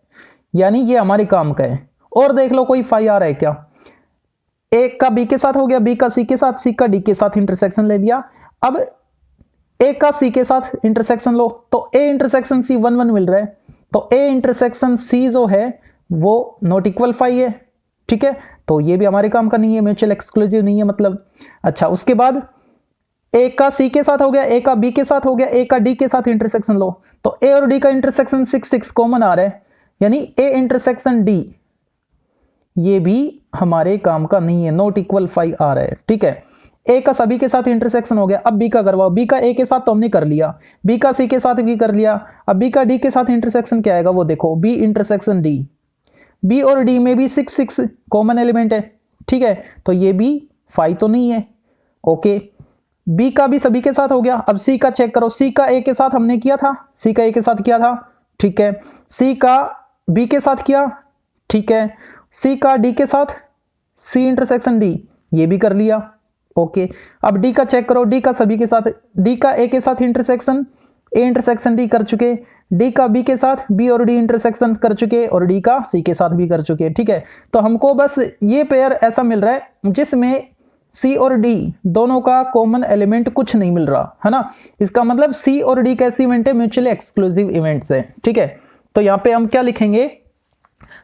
यानी ये हमारे काम का है। और देख लो कोई 5 आ रहा है क्या, एक का बी के साथ हो गया, बी का सी के साथ, सी का डी के साथ इंटरसेक्शन ले लिया, अब ए का सी के साथ इंटरसेक्शन लो, तो ए इंटरसेक्शन सी 1 1 मिल रहा है, तो ए इंटरसेक्शन सी जो है वो नॉट इक्वल 5 है, ठीक है, तो ये भी हमारे काम का नहीं है, म्यूचुअल एक्सक्लूसिव नहीं है मतलब। अच्छा, उसके बाद ए का सी के साथ हो गया, ए का बी के साथ हो गया, ए का डी के साथ इंटरसेक्शन लो, तो ए और डी का इंटरसेक्शन 6 6 कॉमन आ रहा है, यानी ए इंटरसेक्शन डी ये भी हमारे काम का नहीं है, नॉट इक्वल 5 आ रहा है, ठीक है। ए का सभी के साथ इंटरसेक्शन हो गया, अब बी का करवाओ, बी का ए के साथ तो हमने कर लिया, बी का सी के साथ भी कर लिया, अब बी का डी के साथ इंटरसेक्शन क्या आएगा वो देखो, बी इंटरसेक्शन डी, बी और डी में भी 6 6 कॉमन एलिमेंट है, ठीक है, तो ये भी 5 तो नहीं है, ओके। बी का भी सभी के साथ हो गया, अब सी का चेक करो, सी का ए के साथ हमने किया था, सी का ए के साथ किया था, ठीक है, सी का बी के साथ किया, ठीक है। सी का डी के साथ सी इंटरसेक्शन डी, ये भी कर लिया। ओके, अब डी का चेक करो, डी का सभी के साथ, डी का ए के साथ इंटरसेक्शन, ए इंटरसेक्शन डी कर चुके, डी का बी के साथ बी और डी इंटरसेक्शन कर चुके, और डी का सी के साथ भी कर चुके। ठीक है, तो हमको बस ये पेयर ऐसा मिल रहा है जिसमें सी और डी दोनों का कॉमन एलिमेंट कुछ नहीं मिल रहा है ना। इसका मतलब सी और डी कैसे इवेंट है, म्यूचुअली एक्सक्लूसिव इवेंट्स है। ठीक है, तो यहां पे हम क्या लिखेंगे,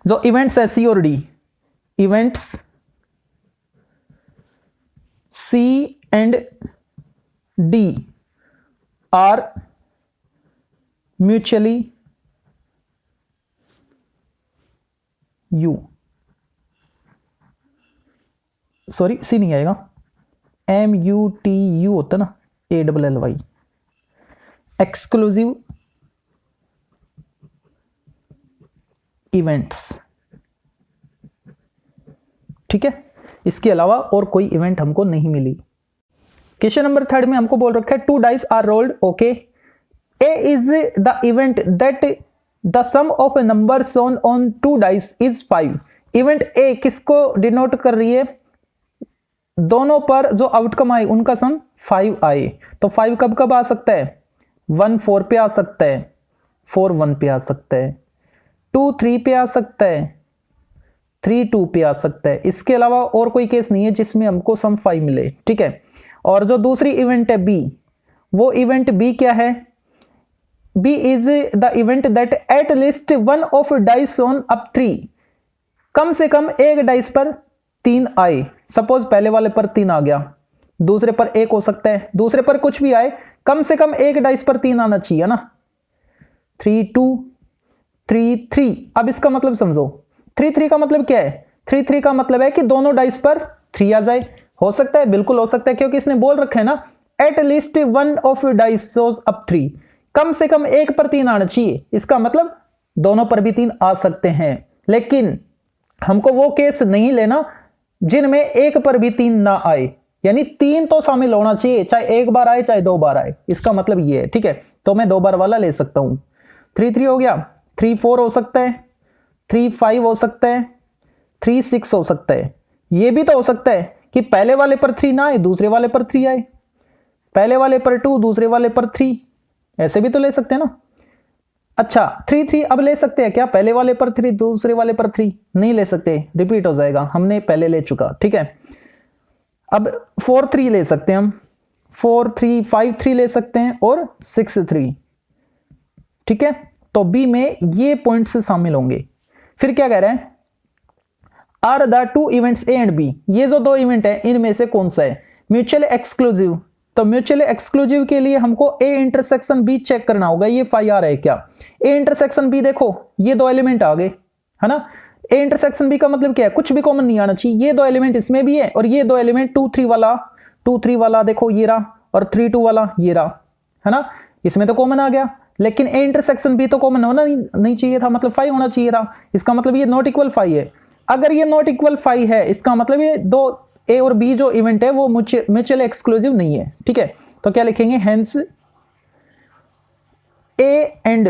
जो इवेंट्स है सी और D, events C and D are mutually sorry C नहीं आएगा, MUTU होता ना, ALLY, एक्सक्लूसिव इवेंट्स। ठीक है, इसके अलावा और कोई इवेंट हमको नहीं मिली। क्वेश्चन नंबर 3 में हमको बोल रखा है 2 dice are rolled. Okay, A is the event that the sum of number shown on 2 dice is 5। Event A किसको डिनोट कर रही है, दोनों पर जो आउटकम आए उनका सम 5 आए। तो 5 कब कब आ सकता है, 1 4 पे आ सकता है, 4 1 पे आ सकता है, 2 3 पे आ सकता है, 3 2 पे आ सकता है। इसके अलावा और कोई केस नहीं है जिसमें हमको सम 5 मिले। ठीक है, और जो दूसरी इवेंट है बी, वो इवेंट बी क्या है, B is the event that at least 1 of dice on up 3, कम से कम एक डाइस पर 3 आए। सपोज पहले वाले पर 3 आ गया, दूसरे पर 1 हो सकता है, दूसरे पर कुछ भी आए, कम से कम एक डाइस पर 3 आना चाहिए ना। 3 2 3 3। अब इसका मतलब समझो, 3 3 का मतलब क्या है, 3 3 का मतलब है कि दोनों डाइस पर 3 आ जाए। हो सकता है, बिल्कुल हो सकता है, क्योंकि इसने बोल रखा है ना eight least 1 of dice shows up 3, कम से कम एक पर 3 आना चाहिए। इसका मतलब दोनों पर भी 3 आ सकते हैं, लेकिन हमको वो केस नहीं लेना जिनमें एक पर भी 3 ना आए, यानी 3 तो शामिल होना चाहिए, चाहे एक बार आए चाहे 2 बार आए। इसका मतलब ये है। ठीक है, तो मैं 2 बार वाला ले सकता हूं। 3 3 हो गया, 3 4 हो सकता है, 3 5 हो सकता है, 3 6 हो सकता है। ये भी तो हो सकता है कि पहले वाले पर 3 ना आए, दूसरे वाले पर 3 आए, पहले वाले पर 2 दूसरे वाले पर 3, ऐसे भी तो ले सकते हैं ना। अच्छा 3 3 अब ले सकते हैं क्या, पहले वाले पर 3 दूसरे वाले पर 3 नहीं ले सकते, रिपीट हो जाएगा, हमने पहले ले चुका। ठीक है, अब 4 3 ले सकते हैं हम, 4 3 5 3 ले सकते हैं, और 6 3। ठीक है, तो बी में ये पॉइंट्स शामिल होंगे। फिर क्या कह रहे हैं, are the 2 events A and B, ये जो 2 इवेंट है इनमें से कौन सा है म्यूचुअली एक्सक्लूसिव। तो म्यूचुअली एक्सक्लूसिव के लिए हमको ए इंटरसेक्शन बी चेक करना होगा, ये 5 आ रहा है क्या। ए इंटरसेक्शन बी देखो, ये 2 एलिमेंट आ गए है ना। ए इंटरसेक्शन बी का मतलब क्या है, कुछ भी कॉमन नहीं आना चाहिए, ये 2 एलिमेंट इसमें भी है, और ये 2 एलिमेंट 2 3 वाला देखो ये रहा, और 3 2 वाला ये रहा, है ना। इसमें तो कॉमन आ गया, लेकिन ए इंटरसेक्शन बी तो कॉमन होना नहीं चाहिए था, मतलब 5 होना चाहिए था। इसका मतलब ये नॉट इक्वल 5 है। अगर ये नॉट इक्वल 5 है, इसका मतलब ये 2 ए और बी जो इवेंट है वो म्यूचुअली एक्सक्लूसिव नहीं है। ठीक है, तो क्या लिखेंगे, hence A and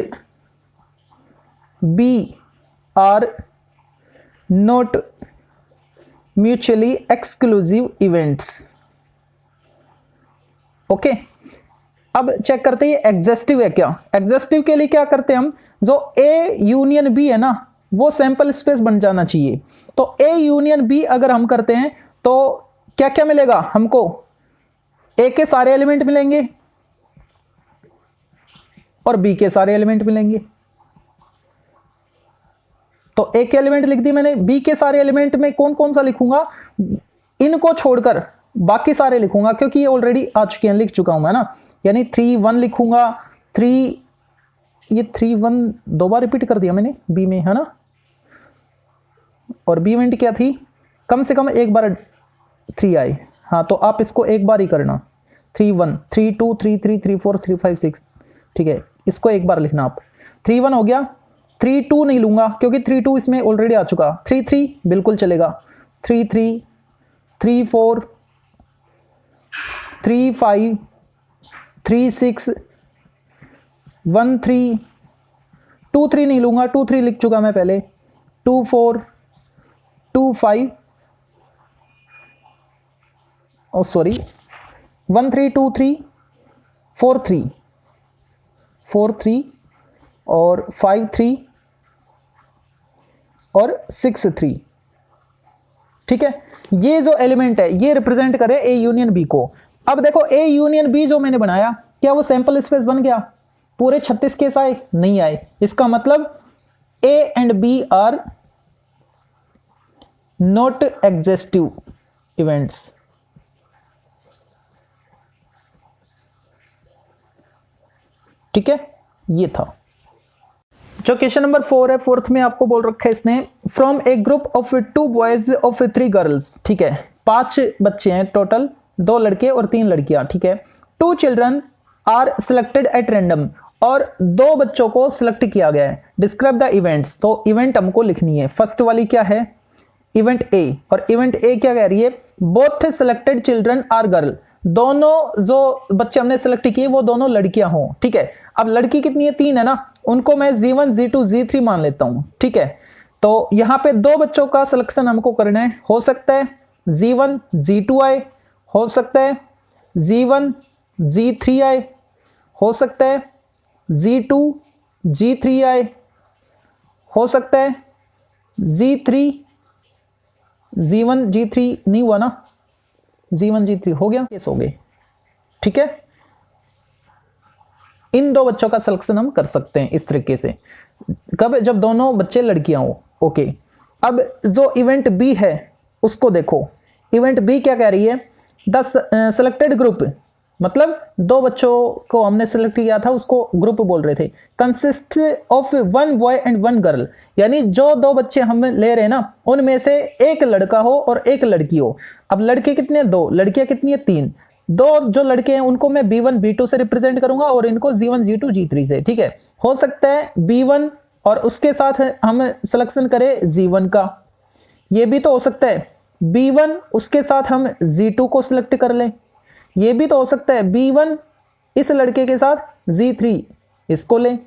B are not mutually exclusive events. Okay, अब चेक करते हैं एग्जस्टिव है क्या। एग्जस्टिव के लिए क्या करते हैं हम, जो ए यूनियन बी है ना, वो सैंपल स्पेस बन जाना चाहिए। तो ए यूनियन बी अगर हम करते हैं तो क्या क्या मिलेगा हमको, ए के सारे एलिमेंट मिलेंगे और बी के सारे एलिमेंट मिलेंगे। तो ए के एलिमेंट लिख दी मैंने, बी के सारे एलिमेंट में कौन कौन सा लिखूंगा, इनको छोड़कर बाकी सारे लिखूंगा, क्योंकि ये ऑलरेडी आ चुके हैं, लिख चुका हूं मैं ना। यानी 3 1 लिखूंगा, 3 ये 3 1 2 बार रिपीट कर दिया मैंने बी में, है ना। और बी इवेंट क्या थी, कम से कम एक बार 3 आए। हाँ, तो आप इसको एक बार ही करना, 3 1 3 2 3 3 3 4 3 5 6। ठीक है, इसको एक बार लिखना आप। 3 1 हो गया, 3 2 नहीं लूंगा क्योंकि 3 2 इसमें ऑलरेडी आ चुका। 3 3 बिल्कुल चलेगा, 3 3 3 4 3 5 3 6 1 3 2 3 नहीं लूंगा, 2 3 लिख चुका मैं पहले, 2 4 2 5 सॉरी 1 3 2 3 4 3 4 3 और 5 3 और 6 3। ठीक है, ये जो एलिमेंट है ये रिप्रेजेंट करे ए यूनियन बी को। अब देखो ए यूनियन बी जो मैंने बनाया, क्या वो सैंपल स्पेस बन गया? पूरे 36 केस आए? नहीं आए। इसका मतलब A and B are not exhaustive events. ठीक है, ये था जो क्वेश्चन नंबर 4 है। फोर्थ में आपको बोल रखा है इसने, from A group of 2 boys of 3 girls. ठीक है, 5 बच्चे हैं टोटल, 2 लड़के और 3 लड़कियां। ठीक है, 2 children are selected at random, और 2 बच्चों को सिलेक्ट किया गया है। डिस्क्राइब द इवेंट्स, तो इवेंट हमको लिखनी है। फर्स्ट वाली क्या है? इवेंट ए, और इवेंट ए क्या कह रही है? Both selected children are girl, दोनों जो बच्चे हमने सिलेक्ट किए वो दोनों लड़कियां हों। ठीक है, अब लड़की कितनी है? 3 है ना, उनको मैं Z1 Z2 Z3 मान लेता हूं। ठीक है, तो यहां पे 2 बच्चों का सिलेक्शन हमको करना है। हो सकता है Z1 Z2 आए, हो सकता है Z1 Z3 आए, हो सकता है Z2 G3 आए, हो सकता है Z3 Z1 G3 नहीं हुआ ना, Z1 G3 हो गया, केस हो गए। ठीक है, इन 2 बच्चों का सिलेक्शन हम कर सकते हैं इस तरीके से। कब? जब दोनों बच्चे लड़कियां हो। ओके, अब जो इवेंट बी है उसको देखो। इवेंट बी क्या कह रही है? द सिलेक्टेड ग्रुप, मतलब 2 बच्चों को हमने सिलेक्ट किया था, उसको ग्रुप बोल रहे थे। Consist of 1 boy and 1 girl, यानी जो 2 बच्चे हम ले रहे हैं ना, उनमें से एक लड़का हो और एक लड़की हो। अब लड़के कितने? 2, लड़कियां कितनी है? 3। 2 जो लड़के हैं उनको मैं B1 B2 से रिप्रेजेंट करूंगा और इनको Z1 Z2 Z3 से। ठीक है, हो सकता है B1 और उसके साथ हम सिलेक्शन करें Z1 का, ये भी तो हो सकता है B1 उसके साथ हम Z2 को सिलेक्ट कर लें, ये भी तो हो सकता है B1 इस लड़के के साथ Z3 इसको लें,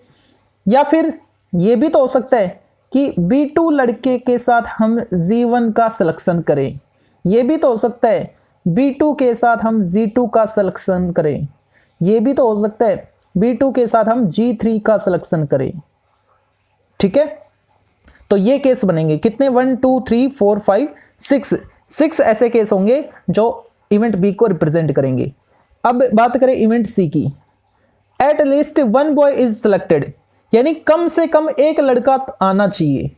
या फिर ये भी तो हो सकता है कि B2 लड़के के साथ हम Z1 का सिलेक्शन करें, ये भी तो हो सकता है B2 के साथ हम Z2 का सिलेक्शन करें, ये भी तो हो सकता है B2 के साथ हम G3 का सिलेक्शन करें। ठीक है, तो ये केस बनेंगे कितने? 1 2 3 4 5 6 ऐसे केस होंगे जो इवेंट बी को रिप्रेजेंट करेंगे। अब बात करें इवेंट सी की। Eight least 1 boy is selected, यानी कम से कम एक लड़का आना चाहिए।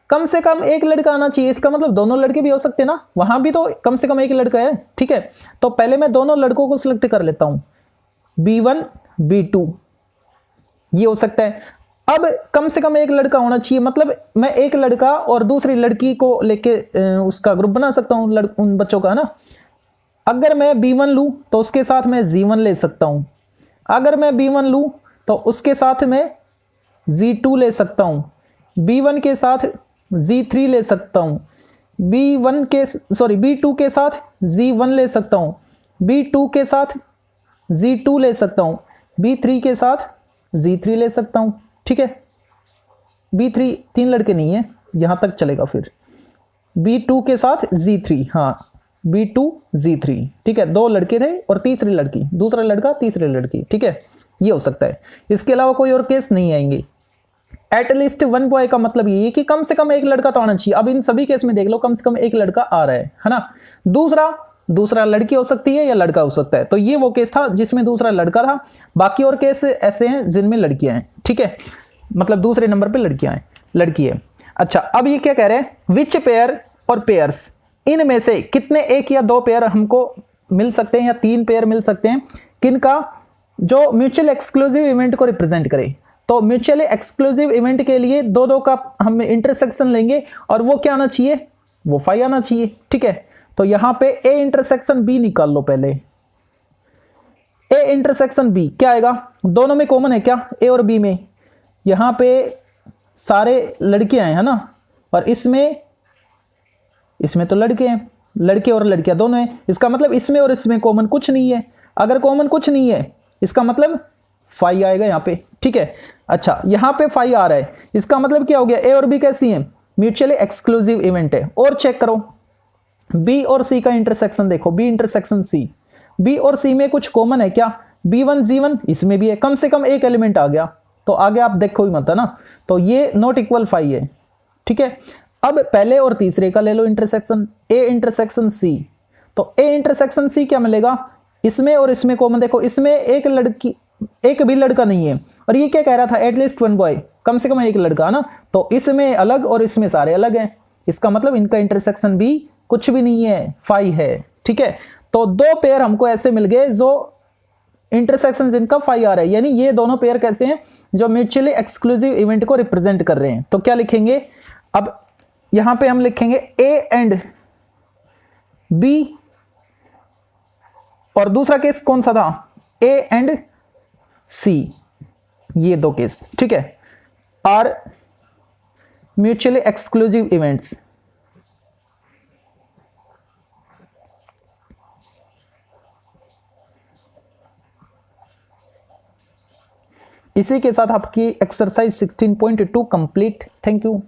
कम से कम एक लड़का आना चाहिए, इसका मतलब दोनों लड़के भी हो सकते हैं ना, वहां भी तो कम से कम एक लड़का है। ठीक है, तो पहले मैं दोनों लड़कों को सिलेक्ट कर लेता हूं, B1 B2, ये हो सकता है। अब कम से कम एक लड़का होना चाहिए, मतलब मैं एक लड़का और दूसरी लड़की को लेके उसका ग्रुप बना सकता हूं, उन बच्चों का ना। अगर मैं B1 लूं तो उसके साथ मैं Z1 ले सकता हूं, अगर मैं B1 लूं तो उसके साथ मैं Z2 ले सकता हूं, B1 के साथ Z3 ले सकता हूं, B2 के साथ Z1 ले सकता हूं, B2 के साथ Z2 ले सकता हूं, B3 के साथ Z3 ले सकता हूं। ठीक है, B3 3 लड़के नहीं है, यहां तक चलेगा। फिर B2 के साथ Z3, हाँ B2 Z3। ठीक है, 2 लड़के थे और तीसरी लड़की, दूसरा लड़का तीसरी लड़की। ठीक है, ये हो सकता है, इसके अलावा कोई और केस नहीं आएंगे। एटलीस्ट 1 बॉय का मतलब ये है कि कम से कम एक लड़का तो आना चाहिए। अब इन सभी केस में देख लो, कम से कम एक लड़का आ रहा है ना। दूसरा लड़की हो सकती है या लड़का हो सकता है, तो ये वो केस था जिसमें दूसरा लड़का था। बाकी और केस ऐसे हैं जिनमें लड़कियां हैं। ठीक है, मतलब दूसरे नंबर पे लड़की है। अच्छा, अब ये क्या कह रहे हैं? विच पेयर और पेयर्स, इनमें से कितने एक या 2 पेयर हमको मिल सकते हैं या 3 पेयर मिल सकते हैं, किनका? जो म्यूचुअल एक्सक्लूसिव इवेंट को रिप्रेजेंट करे। तो म्यूचुअली एक्सक्लूसिव इवेंट के लिए 2-2 का हम इंटरसेक्शन लेंगे और वो क्या आना चाहिए? वो 5 आना चाहिए। ठीक है, तो यहां पे A इंटरसेक्शन B निकाल लो पहले। A इंटरसेक्शन B क्या आएगा? दोनों में कॉमन है क्या? A और B में यहां पे सारे लड़कियां हैं, है ना, और इसमें तो लड़के हैं, लड़के और लड़कियां दोनों हैं। इसका मतलब इसमें और इसमें कॉमन कुछ नहीं है। अगर कॉमन कुछ नहीं है इसका मतलब 5 आएगा यहाँ पे। ठीक है, अच्छा यहाँ पे 5 आ रहा है, इसका मतलब क्या हो गया? A और B कैसी हैं? म्यूचुअली एक्सक्लूसिव इवेंट है। और चेक करो बी और सी का इंटरसेक्शन देखो, बी इंटरसेक्शन सी, बी और सी में कुछ कॉमन है क्या? B1 G1 इसमें भी है, कम से कम एक एलिमेंट आ गया, तो आगे आप देखो ही मत है ना, तो ये नॉट इक्वल 5 है। ठीक है, अब पहले और तीसरे का ले लो इंटरसेक्शन, A इंटरसेक्शन C, तो A इंटरसेक्शन C क्या मिलेगा? इसमें और इसमें कॉमन देखो, इसमें एक भी लड़का नहीं है, और ये क्या कह रहा था? एटलीस्ट वन बॉय, कम से कम एक लड़का ना, तो इसमें अलग और इसमें सारे अलग हैं, इसका मतलब इनका इंटरसेक्शन भी कुछ भी नहीं है, 5 है। ठीक है, तो दो पेयर हमको ऐसे मिल गए जो इंटरसेक्शन जिनका 5 आ रहा है, यानी ये दोनों पेयर कैसे हैं? जो म्यूचुअली एक्सक्लूसिव इवेंट को रिप्रेजेंट कर रहे हैं। तो क्या लिखेंगे? अब यहां पे हम लिखेंगे A एंड B, और दूसरा केस कौन सा था? A एंड C, ये दो केस, ठीक है, आर म्यूचुअली एक्सक्लूसिव इवेंट्स। इसी के साथ आपकी एक्सरसाइज 16.2 कंप्लीट। Thank you.